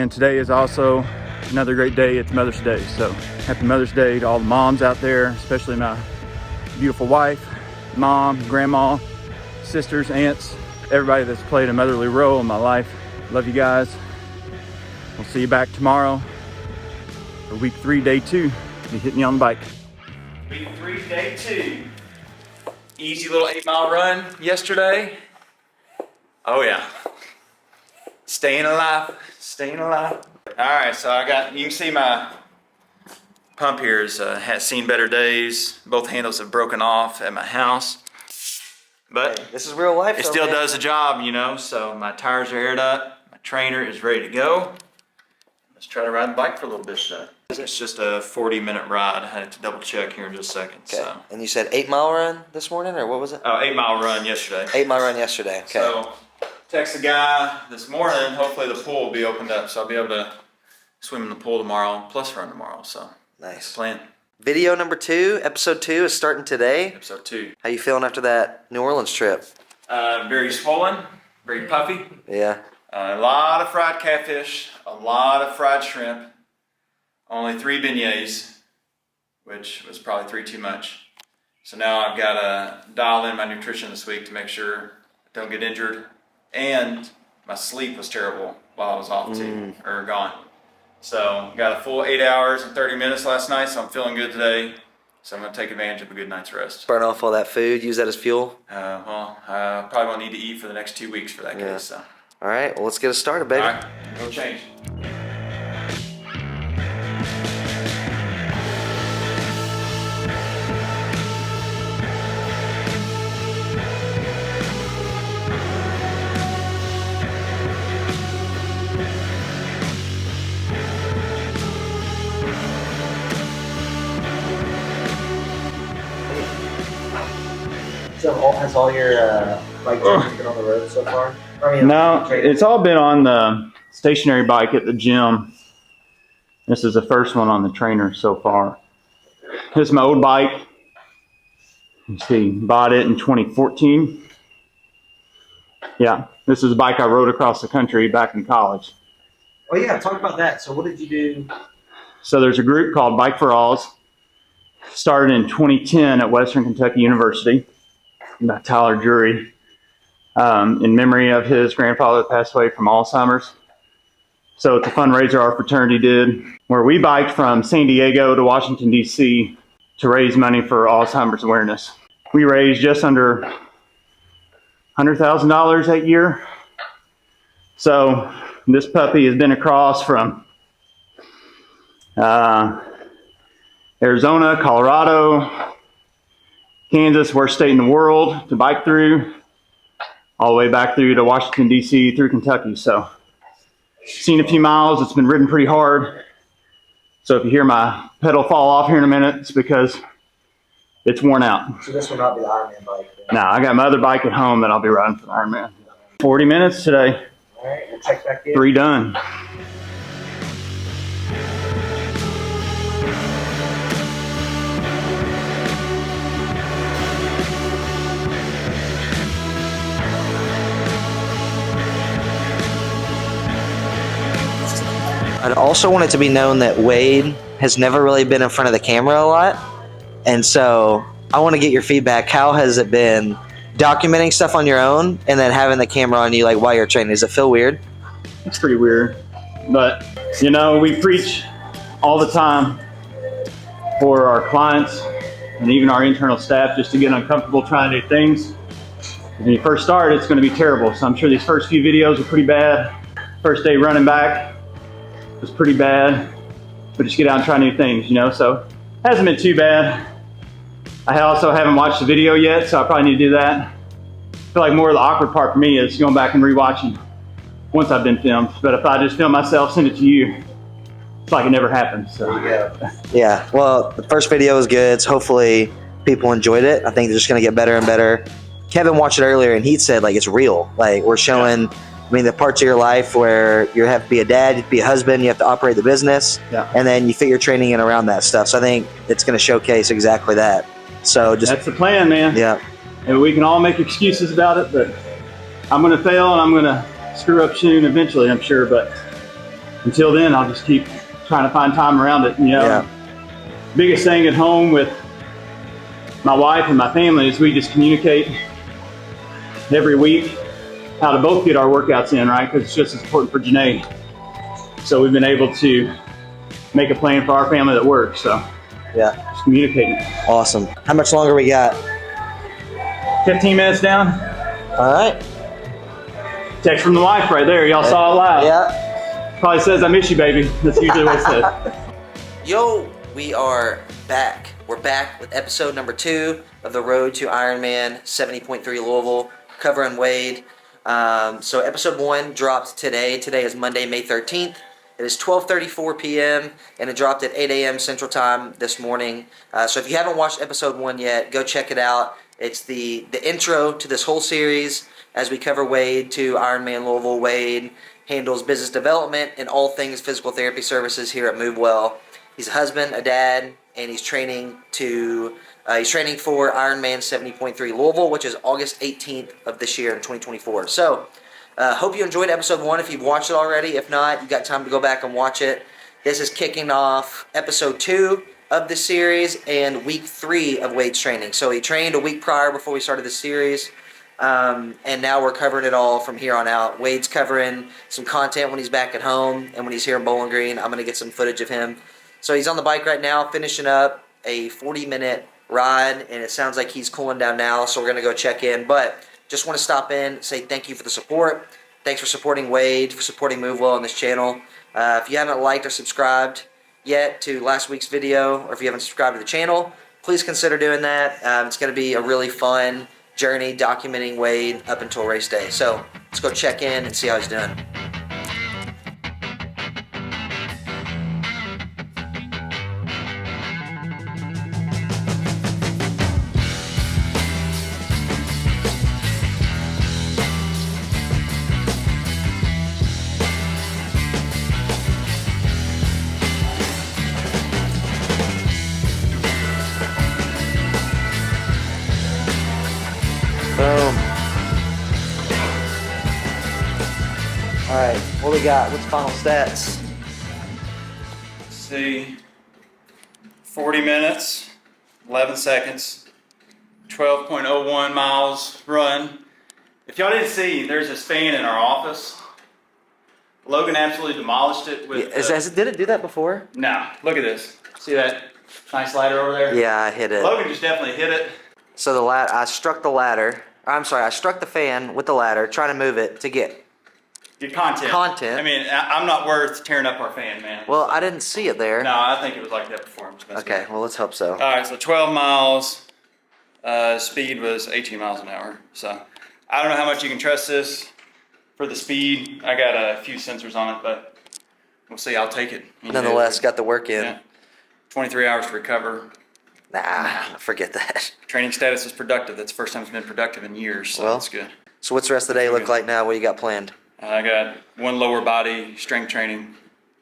And today is also another great day. It's Mother's Day. So happy Mother's Day to all the moms out there, especially my beautiful wife, mom, grandma, sisters, aunts, everybody that's played a motherly role in my life. Love you guys. We'll see you back tomorrow for week 3, day 2. Be hitting you on the bike. Week 3, day 2. Easy little 8-mile run yesterday. Oh yeah. Staying alive, staying alive. All right, so you can see my pump here has seen better days. Both handles have broken off at my house. But hey, this is real life. It still does the job, you know, so my tires are aired up. My trainer is ready to go. Let's try to ride the bike for a little bit today. It's just a 40-minute ride. I had to double check here in just a second. Okay. So. And you said 8-mile run this morning, or what was it? Oh, 8-mile run yesterday. 8-mile run yesterday. Okay. So, text the guy this morning. Hopefully the pool will be opened up, so I'll be able to swim in the pool tomorrow, plus run tomorrow. So, nice. Plan. Video number 2, episode 2 is starting today. Episode 2. How you feeling after that New Orleans trip? Very swollen, very puffy. Yeah. A lot of fried catfish, a lot of fried shrimp. Only 3 beignets, which was probably 3 too much. So now I've got to dial in my nutrition this week to make sure I don't get injured. And my sleep was terrible while I was off too, or gone. So got a full 8 hours and 30 minutes last night, so I'm feeling good today. So I'm going to take advantage of a good night's rest. Burn off all that food, use that as fuel? Well, I probably won't need to eat for the next 2 weeks for that case. So. All right, well, let's get it started, baby. All right, go change. So has all your bike training been on the road so far? No, it's all been on the stationary bike at the gym. This is the first one on the trainer so far. This is my old bike. You see, bought it in 2014. Yeah, this is a bike I rode across the country back in college. Oh yeah, talk about that. So what did you do? So there's a group called Bike for Alls. Started in 2010 at Western Kentucky University by Tyler Drury. In memory of his grandfather that passed away from Alzheimer's. So it's a fundraiser our fraternity did where we biked from San Diego to Washington, D.C. to raise money for Alzheimer's awareness. We raised just under $100,000 that year. So this puppy has been across from Arizona, Colorado, Kansas, worst state in the world to bike through, all the way back through to Washington, D.C., through Kentucky. So, seen a few miles. It's been ridden pretty hard. So if you hear my pedal fall off here in a minute, it's because it's worn out. So this will not be the Ironman bike? No, I got my other bike at home that I'll be riding for the Ironman. 40 minutes today. All right, we'll check back in. 3 done. I also want it to be known that Wade has never really been in front of the camera a lot. And so I want to get your feedback. How has it been documenting stuff on your own and then having the camera on you like while you're training? Does it feel weird? It's pretty weird. But, you know, we preach all the time for our clients and even our internal staff just to get uncomfortable trying to do things. When you first start, it's going to be terrible. So I'm sure these first few videos are pretty bad. First day running back was pretty bad, but just get out and try new things, you know, so it hasn't been too bad. I also haven't watched the video yet, so I probably need to do that. I feel like more of the awkward part for me is going back and rewatching once I've been filmed, but if I just film myself, send it to you, it's like it never happened. So. Yeah, well, the first video was good, so hopefully people enjoyed it. I think they're just gonna get better and better. Kevin watched it earlier and he said like it's real, like we're showing I mean, the parts of your life where you have to be a dad, you have to be a husband, you have to operate the business, and then you fit your training in around that stuff. So I think it's going to showcase exactly that. So just that's the plan, man. Yeah. And we can all make excuses about it, but I'm going to fail and I'm going to screw up soon eventually, I'm sure. But until then, I'll just keep trying to find time around it. Yeah. Biggest thing at home with my wife and my family is we just communicate every week how to both get our workouts in, right? Because it's just as important for Janae. So we've been able to make a plan for our family that works. So Yeah. just communicating. Awesome. How much longer we got? 15 minutes down. All right. Text from the wife right there. Y'all saw it live. Yeah. Probably says, "I miss you, baby." That's usually what it says. Yo, we are back. We're back with episode number 2 of the Road to Ironman 70.3 Louisville, covering Wade. So episode 1 dropped today. Today is Monday, May 13th. It is 12:34 p.m. and it dropped at 8 a.m. Central Time this morning. So if you haven't watched episode 1 yet, go check it out. It's the intro to this whole series as we cover Wade to Ironman Louisville. Wade handles business development and all things physical therapy services here at MuuvWell. He's a husband, a dad, and he's training for Ironman 70.3 Louisville, which is August 18th of this year in 2024. So, hope you enjoyed episode 1 if you've watched it already. If not, you got time to go back and watch it. This is kicking off episode 2 of the series and week 3 of Wade's training. So he trained a week prior before we started the series. And now we're covering it all from here on out. Wade's covering some content when he's back at home, and when he's here in Bowling Green, I'm going to get some footage of him. So he's on the bike right now, finishing up a 40-minute ride, and it sounds like he's cooling down now, so we're going to go check in. But just want to stop in, say thank you for the support. Thanks for supporting Wade, for supporting MuuvWell on this channel. If you haven't liked or subscribed yet to last week's video, or if you haven't subscribed to the channel, please consider doing that. It's going to be a really fun journey documenting Wade up until race day. So let's go check in and see how he's doing. Boom. Alright, what we got? What's final stats? Let's see. 40 minutes, 11 seconds, 12.01 miles run. If y'all didn't see, there's this fan in our office. Logan absolutely demolished it with. Did it do that before? No, look at this. See that nice ladder over there? Yeah, I hit it. Logan just definitely hit it. So I struck the ladder. I struck the fan with the ladder, trying to move it to get content. I mean, I'm not worth tearing up our fan, man. Well, I didn't see it there. No, I think it was like that before. Okay, well, let's hope so. All right, so 12 miles. Speed was 18 miles an hour. So I don't know how much you can trust this for the speed. I got a few sensors on it, but we'll see. I'll take it. Nonetheless, got the work in. Yeah. 23 hours to recover. Nah, forget that. Training status is productive. That's the first time it's been productive in years, so well, that's good. So what's the rest of the day look like now? What you got planned? I got one lower body strength training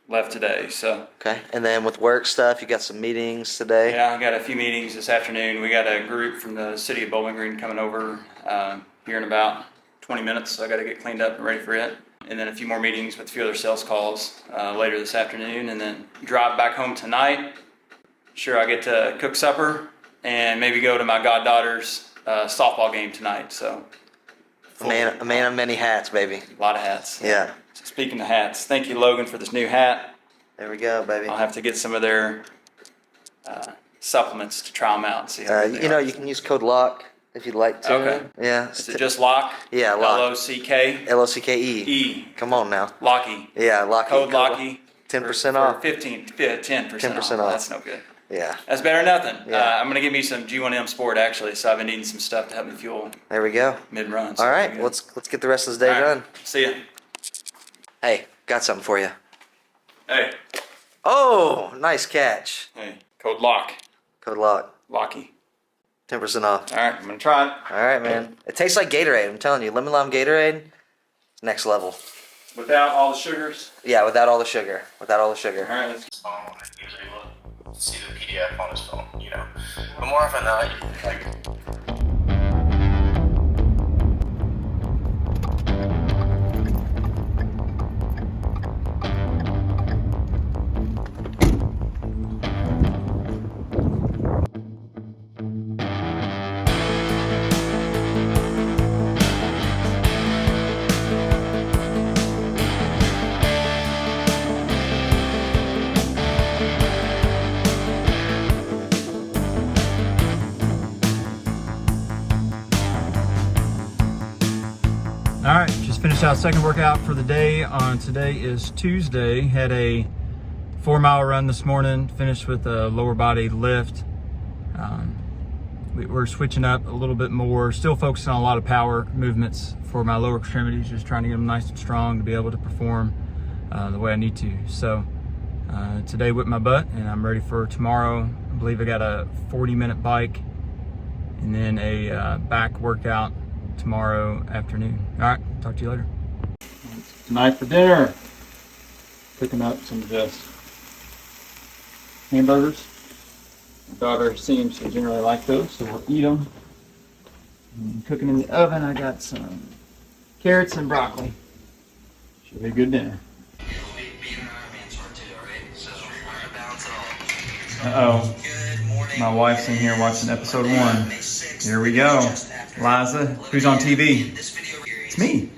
left today, so. Okay, and then with work stuff, you got some meetings today? Yeah, I got a few meetings this afternoon. We got a group from the city of Bowling Green coming over here in about 20 minutes, so I got to get cleaned up and ready for it. And then a few more meetings with a few other sales calls later this afternoon, and then drive back home tonight. Sure, I get to cook supper and maybe go to my goddaughter's softball game tonight. So, a man of many hats, baby. A lot of hats. Yeah. So speaking of hats, thank you, Logan, for this new hat. There we go, baby. I'll have to get some of their supplements to try them out and see how they are. You can use code LOCK if you'd like to. Okay. Yeah. Is it just LOCK? Yeah, LOCK. L-O-C-K? L-O-C-K-E. E. Come on now. Locky. Yeah, Locky. Code Locky. 10% off. 10% off. That's no good. Yeah. That's better than nothing. Yeah. I'm going to give me some G1M Sport, actually, so I've been needing some stuff to help me fuel There we go. mid-run. All right, let's get the rest of this day done. See ya. Hey, got something for you. Hey. Oh, nice catch. Hey. Code LOCK. Code LOCK. Locky. 10% off. All right, I'm going to try it. All right, man. It tastes like Gatorade, I'm telling you. Lemon lime Gatorade, it's next level. Without all the sugars? Yeah, without all the sugar. Without all the sugar. All right, let's phone and usually will see the PDF on his phone, But more often than not, Finished out second workout for the day. Today is Tuesday. Had a 4-mile run this morning. Finished with a lower body lift. We're switching up a little bit more. Still focusing on a lot of power movements for my lower extremities. Just trying to get them nice and strong to be able to perform the way I need to. So today whipped my butt, and I'm ready for tomorrow. I believe I got a 40-minute bike and then a back workout tomorrow afternoon. All right, talk to you later. Tonight for dinner, cooking up some just hamburgers. My daughter seems to generally like those, so we'll eat them. And cooking in the oven, I got some carrots and broccoli. Should be a good dinner. Uh-oh. My wife's in here watching episode 1. Here we go. Liza, who's on TV? It's me.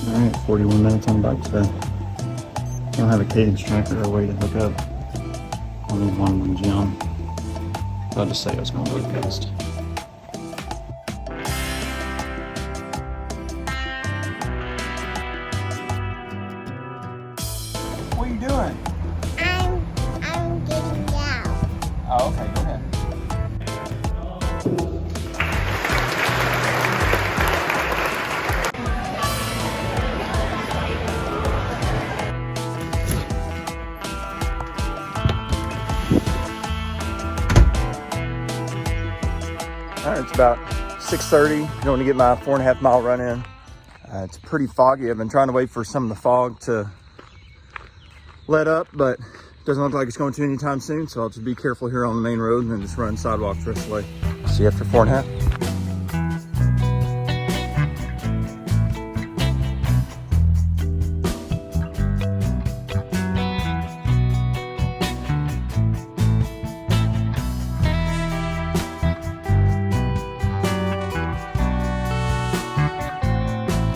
All right, 41 minutes on the bike today. I don't have a cadence tracker or a way to hook up. Only one in the gym. I'll just say I was going to go fast. What are you doing? I'm getting down. Oh, okay, go ahead. All right, it's about 6:30. Going to get my 4.5 mile run in. It's pretty foggy. I've been trying to wait for some of the fog to let up, but it doesn't look like it's going to anytime soon. So I'll just be careful here on the main road and then just run sidewalks the rest of the way. See you after 4.5.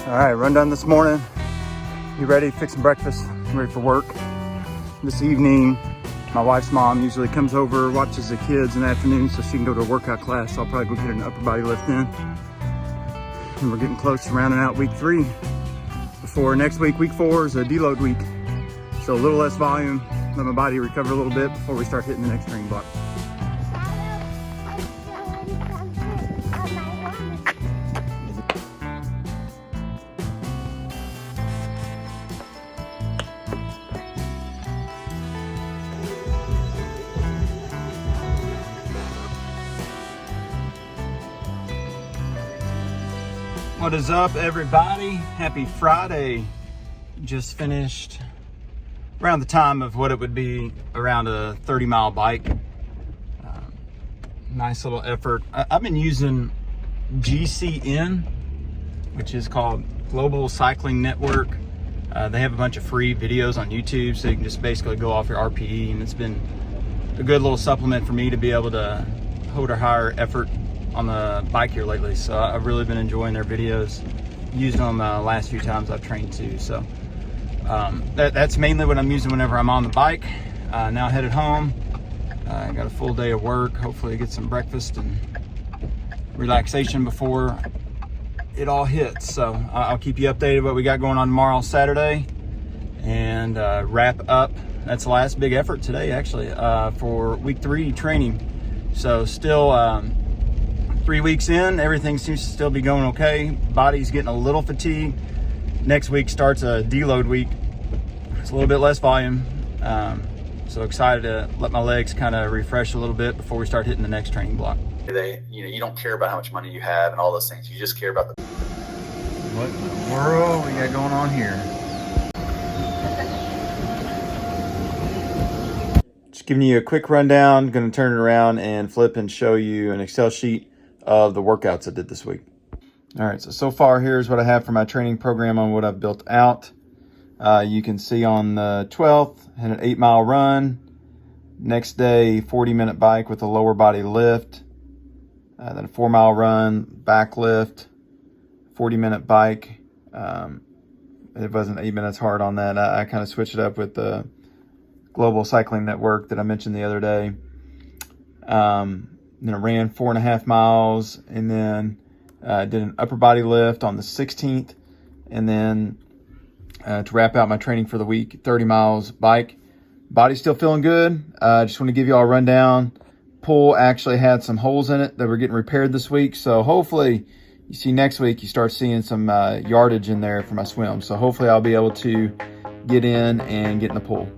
All right, run done this morning. You ready? Fixing breakfast. I'm ready for work. This evening, my wife's mom usually comes over, watches the kids in the afternoon so she can go to a workout class. So I'll probably go get an upper body lift in. And we're getting close to rounding out week 3. Before next week, week 4 is a deload week. So a little less volume, let my body recover a little bit before we start hitting the next training block. What is up, everybody? Happy Friday. Just finished around the time of what it would be around a 30-mile bike. Nice little effort. I've been using GCN, which is called Global Cycling Network. They have a bunch of free videos on YouTube, so you can just basically go off your RPE, and it's been a good little supplement for me to be able to hold a higher effort on the bike here lately. So I've really been enjoying their videos. Used them last few times I've trained too. So that's mainly what I'm using whenever I'm on the bike. Now headed home. I got a full day of work. Hopefully get some breakfast and relaxation before it all hits. So I'll keep you updated what we got going on tomorrow, Saturday, and wrap up. That's the last big effort today, actually, for week 3 training. So still 3 weeks in, everything seems to still be going okay. Body's getting a little fatigued. Next week starts a deload week. It's a little bit less volume. So excited to let my legs kind of refresh a little bit before we start hitting the next training block. You don't care about how much money you have and all those things. You just care about the. What in the world we got going on here? Just giving you a quick rundown. Going to turn it around and flip and show you an Excel sheet of the workouts I did this week. All right, so far here's what I have for my training program on what I've built out. You can see on the 12th, had an 8-mile run, Next day, 40-minute bike with a lower body lift. Then a 4-mile run, back lift, 40-minute bike. It wasn't 8 minutes hard on that. I kind of switched it up with the Global Cycling Network that I mentioned the other day. Then I ran 4.5 miles, and then did an upper body lift on the 16th. And then to wrap out my training for the week, 30 miles bike. Body's still feeling good. Just want to give you all a rundown. Pool actually had some holes in it that were getting repaired this week. So hopefully you see next week you start seeing some yardage in there for my swim. So hopefully I'll be able to get in and get in the pool.